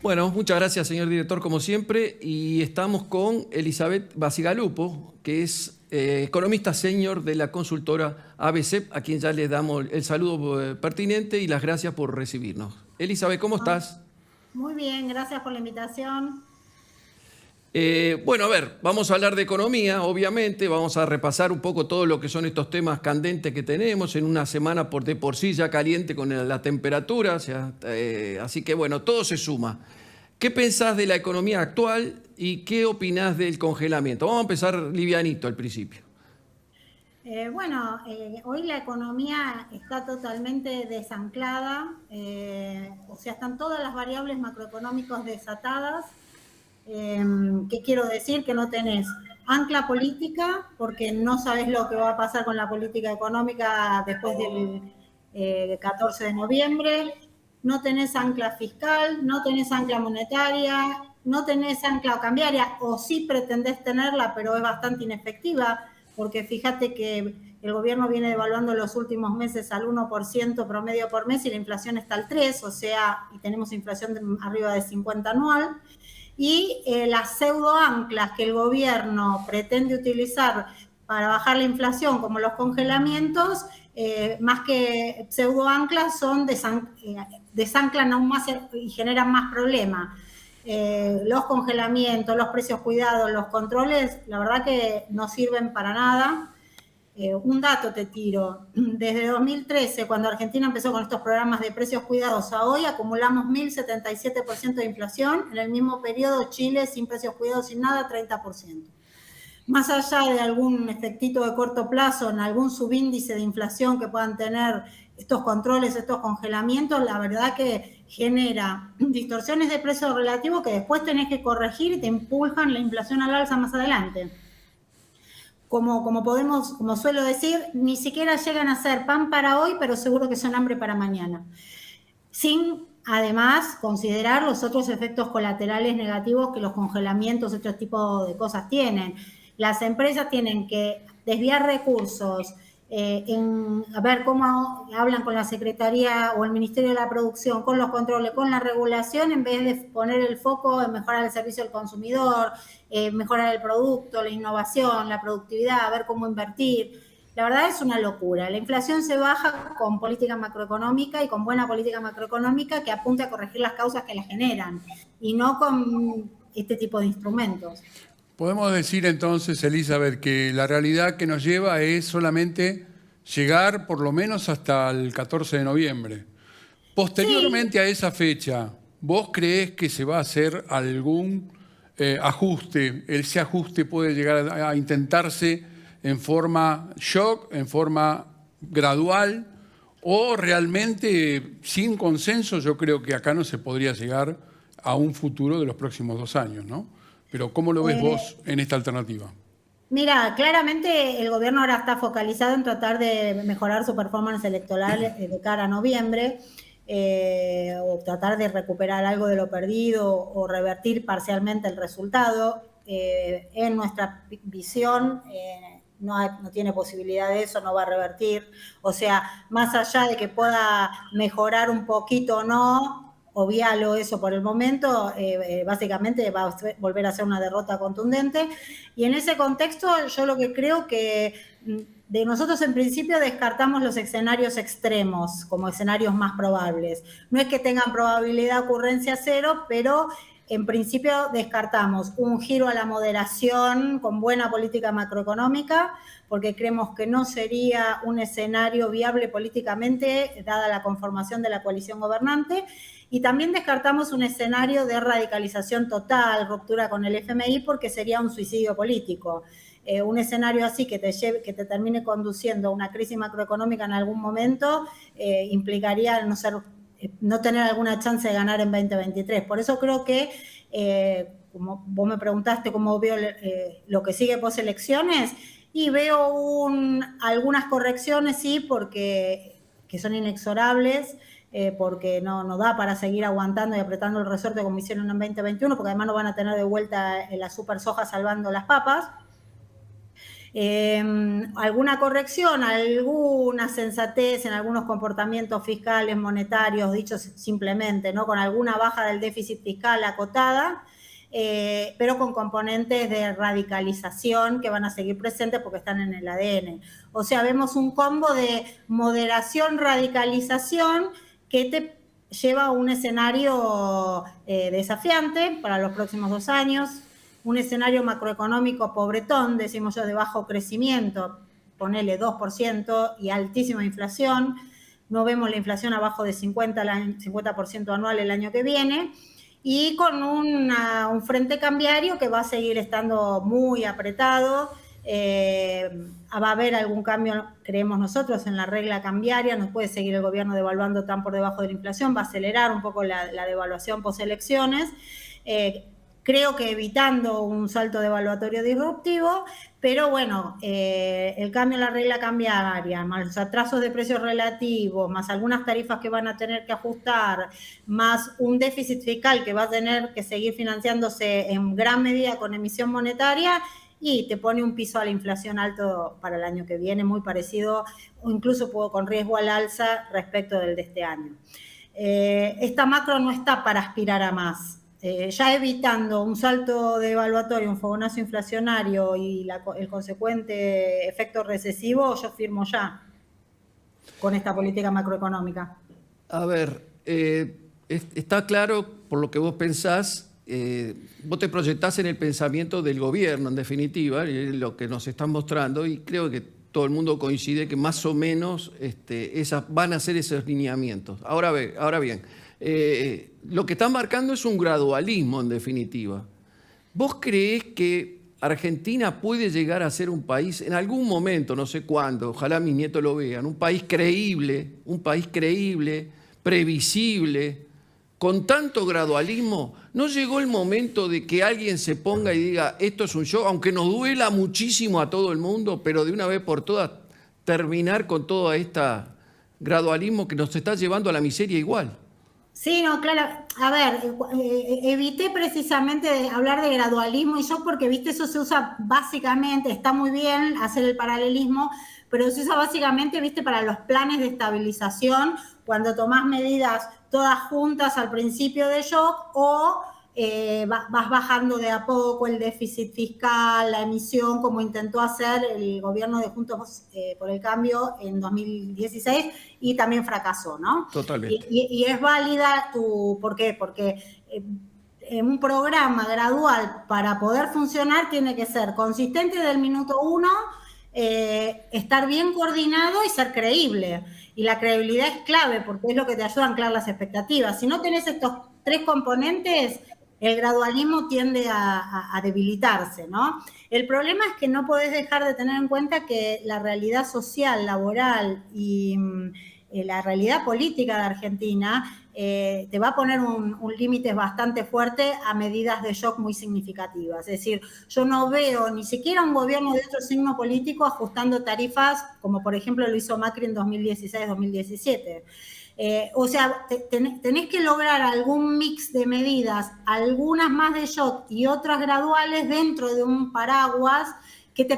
Bueno, muchas gracias, señor director, como siempre. Y estamos con Elizabeth Bacigalupo, que es economista senior de la consultora ABCEP, a quien ya le damos el saludo pertinente y las gracias por recibirnos. Elizabeth, ¿cómo estás? Muy bien, gracias por la invitación. Bueno, a ver, vamos a hablar de economía, obviamente, vamos a repasar un poco todo lo que son estos temas candentes que tenemos en una semana de por sí ya caliente con la temperatura, o sea, así que bueno, todo se suma. ¿Qué pensás de la economía actual y qué opinás del congelamiento? Vamos a empezar livianito al principio. Hoy la economía está totalmente desanclada, o sea, están todas las variables macroeconómicas desatadas. ¿Qué quiero decir? Que no tenés ancla política, porque no sabes lo que va a pasar con la política económica después del 14 de noviembre, no tenés ancla fiscal, no tenés ancla monetaria, no tenés ancla cambiaria, o sí pretendés tenerla, pero es bastante inefectiva, porque fíjate que el gobierno viene devaluando los últimos meses al 1% promedio por mes y la inflación está al 3%, o sea, y tenemos inflación arriba de 50 anual. Y las pseudoanclas que el gobierno pretende utilizar para bajar la inflación, como los congelamientos, más que pseudoanclas, desanclan aún más y generan más problemas. Los congelamientos, los precios cuidados, los controles, la verdad que no sirven para nada. Un dato te tiro, desde 2013, cuando Argentina empezó con estos programas de precios cuidados, a hoy acumulamos 1.077% de inflación, en el mismo periodo Chile sin precios cuidados, sin nada, 30%. Más allá de algún efectito de corto plazo, en algún subíndice de inflación que puedan tener estos controles, estos congelamientos, la verdad que genera distorsiones de precios relativos que después tenés que corregir y te impulsan la inflación al alza más adelante. Como suelo decir, ni siquiera llegan a ser pan para hoy, pero seguro que son hambre para mañana. Sin, además, considerar los otros efectos colaterales negativos que los congelamientos, otro tipo de cosas tienen. Las empresas tienen que desviar recursos, a ver cómo hablan con la Secretaría o el Ministerio de la Producción, con los controles, con la regulación, en vez de poner el foco en mejorar el servicio al consumidor, mejorar el producto, la innovación, la productividad, ver cómo invertir. La verdad es una locura. La inflación se baja con política macroeconómica y con buena política macroeconómica que apunte a corregir las causas que la generan y no con este tipo de instrumentos. Podemos decir entonces, Elizabeth, que la realidad que nos lleva es solamente llegar por lo menos hasta el 14 de noviembre. Posteriormente a esa fecha, ¿vos creés que se va a hacer algún ajuste? ¿Ese ajuste puede llegar a intentarse en forma shock, en forma gradual o realmente sin consenso? Yo creo que acá no se podría llegar a un futuro de los próximos 2 años, ¿no? Pero ¿cómo lo ves vos en esta alternativa? Mira, claramente el gobierno ahora está focalizado en tratar de mejorar su performance electoral de cara a noviembre, o tratar de recuperar algo de lo perdido o revertir parcialmente el resultado. En nuestra visión, no tiene posibilidad de eso, no va a revertir. O sea, más allá de que pueda mejorar un poquito o no, obvialo eso por el momento, básicamente va a volver a ser una derrota contundente. Y en ese contexto yo lo que creo que de nosotros en principio descartamos los escenarios extremos como escenarios más probables. No es que tengan probabilidad de ocurrencia cero, pero en principio descartamos un giro a la moderación con buena política macroeconómica, porque creemos que no sería un escenario viable políticamente, dada la conformación de la coalición gobernante. Y también descartamos un escenario de radicalización total, ruptura con el FMI, porque sería un suicidio político. Un escenario así que te termine conduciendo a una crisis macroeconómica en algún momento implicaría no tener alguna chance de ganar en 2023. Por eso creo que, como vos me preguntaste cómo veo lo que sigue post elecciones, y veo algunas correcciones, sí, que son inexorables, porque no da para seguir aguantando y apretando el resorte como hicieron en 2021, porque además no van a tener de vuelta la super soja salvando las papas. Alguna corrección, alguna sensatez en algunos comportamientos fiscales, monetarios, dichos simplemente, ¿no? Con alguna baja del déficit fiscal acotada, pero con componentes de radicalización que van a seguir presentes porque están en el ADN. O sea, vemos un combo de moderación, radicalización que te lleva a un escenario desafiante para los próximos 2 años, un escenario macroeconómico pobretón, decimos yo, de bajo crecimiento, ponele 2% y altísima inflación, no vemos la inflación abajo de 50% anual el año que viene, y con un frente cambiario que va a seguir estando muy apretado. Va a haber algún cambio, creemos nosotros, en la regla cambiaria, no puede seguir el gobierno devaluando tan por debajo de la inflación, va a acelerar un poco la devaluación postelecciones, creo que evitando un salto devaluatorio disruptivo, pero bueno, el cambio en la regla cambiaria, más los atrasos de precios relativos, más algunas tarifas que van a tener que ajustar, más un déficit fiscal que va a tener que seguir financiándose en gran medida con emisión monetaria, y te pone un piso a la inflación alto para el año que viene, muy parecido o incluso con riesgo al alza respecto del de este año. Esta macro no está para aspirar a más. Ya evitando un salto devaluatorio, un fogonazo inflacionario y el consecuente efecto recesivo, yo firmo ya con esta política macroeconómica. A ver, está claro por lo que vos pensás. Vos te proyectás en el pensamiento del gobierno, en definitiva, lo que nos están mostrando, y creo que todo el mundo coincide que más o menos van a ser esos lineamientos. Ahora bien, lo que están marcando es un gradualismo, en definitiva. ¿Vos creés que Argentina puede llegar a ser un país, en algún momento, no sé cuándo, ojalá mis nietos lo vean, un país creíble, previsible, con tanto gradualismo? ¿No llegó el momento de que alguien se ponga y diga, esto es un show, aunque nos duela muchísimo a todo el mundo, pero de una vez por todas terminar con todo este gradualismo que nos está llevando a la miseria igual? Sí, no, claro. A ver, evité precisamente de hablar de gradualismo, y yo porque, viste, eso se usa básicamente, está muy bien hacer el paralelismo, pero se usa básicamente, viste, para los planes de estabilización, cuando tomás medidas todas juntas al principio de shock, o vas bajando de a poco el déficit fiscal, la emisión, como intentó hacer el gobierno de Juntos por el Cambio en 2016, y también fracasó, ¿no? Totalmente. Y es válida ¿por qué? Porque un programa gradual, para poder funcionar, tiene que ser consistente desde el minuto 1, estar bien coordinado y ser creíble. Y la credibilidad es clave porque es lo que te ayuda a anclar las expectativas. Si no tenés estos 3 componentes, el gradualismo tiende a debilitarse, ¿no? El problema es que no podés dejar de tener en cuenta que la realidad social, laboral y la realidad política de Argentina te va a poner un límite bastante fuerte a medidas de shock muy significativas. Es decir, yo no veo ni siquiera un gobierno de otro signo político ajustando tarifas, como por ejemplo lo hizo Macri en 2016-2017. O sea, tenés que lograr algún mix de medidas, algunas más de shock y otras graduales dentro de un paraguas que te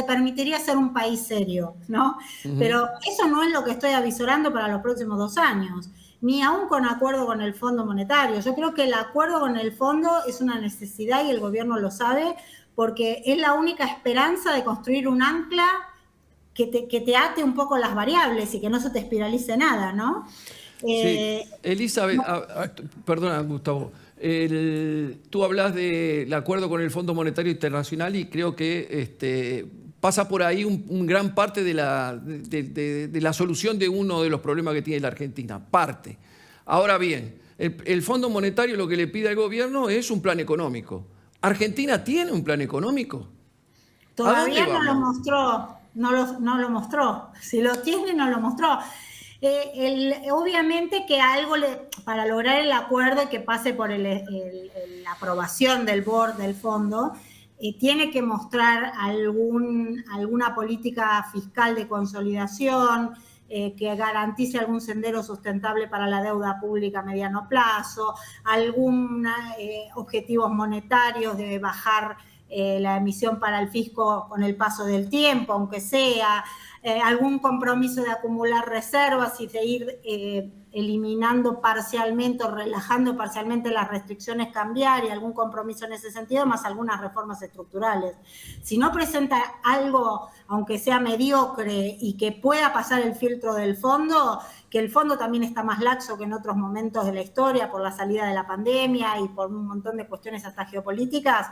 permitiría ser un país serio, ¿no? Uh-huh. Pero eso no es lo que estoy avisorando para los próximos 2 años, ni aún con acuerdo con el Fondo Monetario. Yo creo que el acuerdo con el Fondo es una necesidad y el gobierno lo sabe, porque es la única esperanza de construir un ancla que te ate un poco las variables y que no se te espiralice nada, ¿no? Sí. Elizabeth, perdona, Gustavo. Tú hablas del acuerdo con el Fondo Monetario Internacional y creo que pasa por ahí un gran parte de la solución de uno de los problemas que tiene la Argentina. Parte. Ahora bien, el Fondo Monetario lo que le pide al gobierno es un plan económico. ¿Argentina tiene un plan económico? Todavía no lo mostró. No lo mostró. Si lo tiene, no lo mostró. Obviamente que algo para lograr el acuerdo y que pase por la aprobación del board del fondo, tiene que mostrar alguna política fiscal de consolidación que garantice algún sendero sustentable para la deuda pública a mediano plazo, algunos objetivos monetarios de bajar la emisión para el fisco con el paso del tiempo, aunque sea, algún compromiso de acumular reservas y de ir eliminando parcialmente o relajando parcialmente las restricciones cambiarias, algún compromiso en ese sentido, más algunas reformas estructurales. Si no presenta algo, aunque sea mediocre y que pueda pasar el filtro del fondo, que el fondo también está más laxo que en otros momentos de la historia por la salida de la pandemia y por un montón de cuestiones hasta geopolíticas,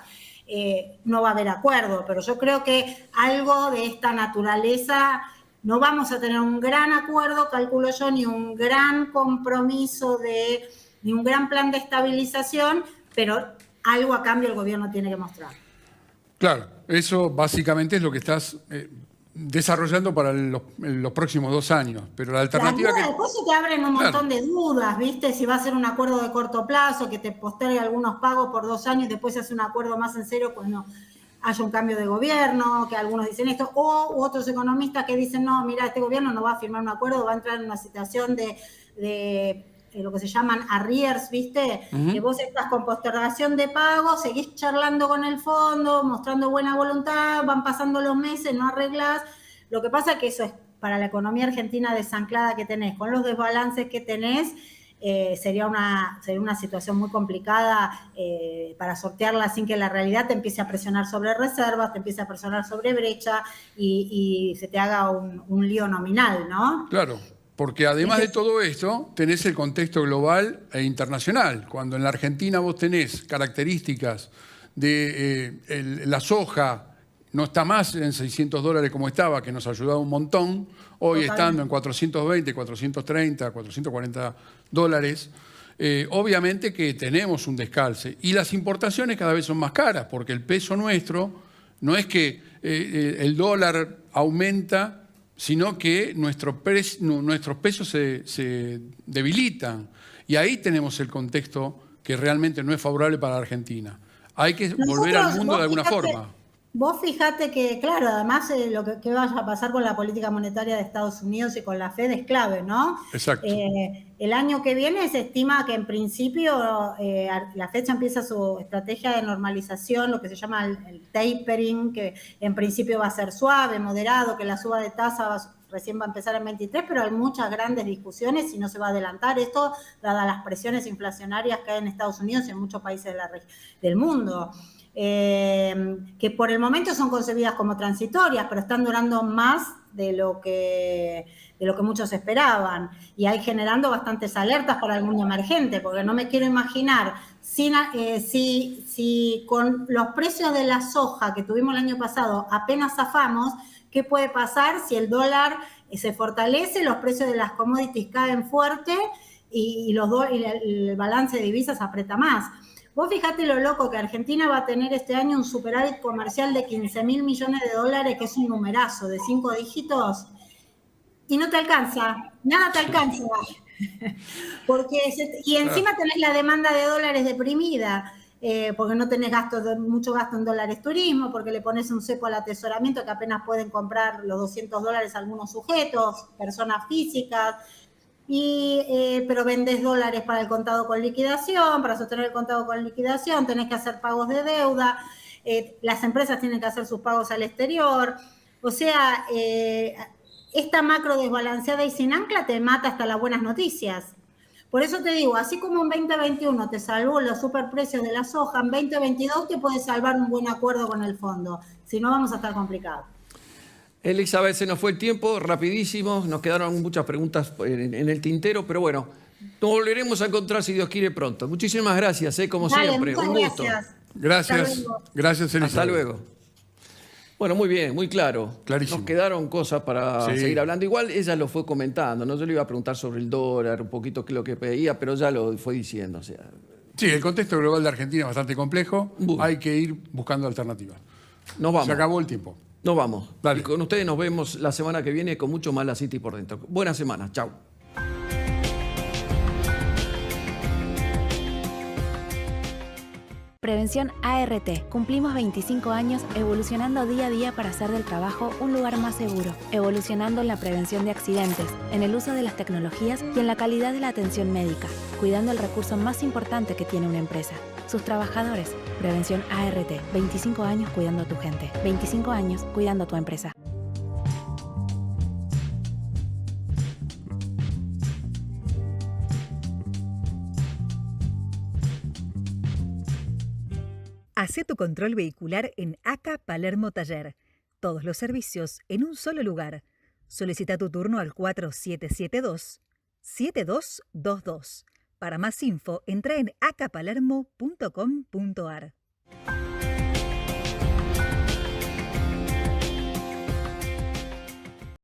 no va a haber acuerdo. Pero yo creo que algo de esta naturaleza, no vamos a tener un gran acuerdo, calculo yo, ni un gran compromiso, ni un gran plan de estabilización, pero algo a cambio el gobierno tiene que mostrar. Claro, eso básicamente es lo que estás desarrollando para los próximos 2 años, pero la alternativa después se te abren un montón de dudas, ¿viste? Si va a ser un acuerdo de corto plazo, que te postergue algunos pagos por 2 años y después se hace un acuerdo más en serio cuando haya un cambio de gobierno, que algunos dicen esto, o otros economistas que dicen, no, mira, este gobierno no va a firmar un acuerdo, va a entrar en una situación de lo que se llaman arrears, ¿viste? Que vos estás con postergación de pago, seguís charlando con el fondo, mostrando buena voluntad, van pasando los meses, no arreglás. Lo que pasa es que eso es para la economía argentina desanclada que tenés, con los desbalances que tenés, sería una situación muy complicada para sortearla sin que la realidad te empiece a presionar sobre reservas, te empiece a presionar sobre brecha y se te haga un lío nominal, ¿no? Claro. Porque además de todo esto, tenés el contexto global e internacional. Cuando en la Argentina vos tenés características de la soja, no está más en $600 como estaba, que nos ayudaba un montón, hoy estando en 420, 430, 440 dólares, obviamente que tenemos un descalce. Y las importaciones cada vez son más caras, porque el peso nuestro no es que el dólar aumenta, sino que nuestros pesos se debilitan. Y ahí tenemos el contexto que realmente no es favorable para la Argentina. Hay que volver al mundo de alguna forma. Vos fijate que, claro, además lo que vaya a pasar con la política monetaria de Estados Unidos y con la Fed es clave, ¿no? Exacto. El año que viene se estima que en principio la Fed ya empieza su estrategia de normalización, lo que se llama el tapering, que en principio va a ser suave, moderado, que la suba de tasa recién va a empezar en 23, pero hay muchas grandes discusiones si no se va a adelantar esto, dadas las presiones inflacionarias que hay en Estados Unidos y en muchos países del mundo. Que por el momento son concebidas como transitorias, pero están durando más de lo que muchos esperaban, y hay generando bastantes alertas para el mundo emergente, porque no me quiero imaginar si con los precios de la soja que tuvimos el año pasado apenas zafamos, ¿qué puede pasar si el dólar se fortalece, los precios de las commodities caen fuerte y el balance de divisas aprieta más? Vos fijate lo loco que Argentina va a tener este año un superávit comercial de $15.000 millones, que es un numerazo de 5 dígitos, y no te alcanza, nada te alcanza. Y encima tenés la demanda de dólares deprimida, porque no tenés mucho gasto en dólares turismo, porque le pones un cepo al atesoramiento que apenas pueden comprar los $200 algunos sujetos, personas físicas, pero vendés dólares para el contado con liquidación, para sostener el contado con liquidación, tenés que hacer pagos de deuda, las empresas tienen que hacer sus pagos al exterior, o sea, esta macro desbalanceada y sin ancla te mata hasta las buenas noticias. Por eso te digo, así como en 2021 te salvó los superprecios de la soja, en 2022 te puede salvar un buen acuerdo con el fondo, si no vamos a estar complicados. Elizabeth, se nos fue el tiempo, rapidísimo, nos quedaron muchas preguntas en el tintero, pero bueno, nos volveremos a encontrar si Dios quiere pronto. Muchísimas gracias, como siempre, un gusto. Gracias, Elizabeth. Hasta luego. Bueno, muy bien, muy claro. Clarísimo. Nos quedaron cosas para seguir hablando. Igual ella lo fue comentando, ¿no? Yo le iba a preguntar sobre el dólar, un poquito qué es lo que pedía, pero ya lo fue diciendo. O sea. Sí, el contexto global de Argentina es bastante complejo. Hay que ir buscando alternativas. Nos vamos. Se acabó el tiempo. Nos vamos. Dale. Y con ustedes nos vemos la semana que viene con mucho más La City por dentro. Buena semana. Chau. Prevención ART. Cumplimos 25 años evolucionando día a día para hacer del trabajo un lugar más seguro, evolucionando en la prevención de accidentes, en el uso de las tecnologías y en la calidad de la atención médica. cuidando el recurso más importante que tiene una empresa, sus trabajadores. Prevención ART, 25 años cuidando a tu gente, 25 años cuidando a tu empresa. Hacé tu control vehicular en ACA Palermo Taller. Todos los servicios en un solo lugar. Solicita tu turno al 4772-7222. Para más info, entra en acapalermo.com.ar.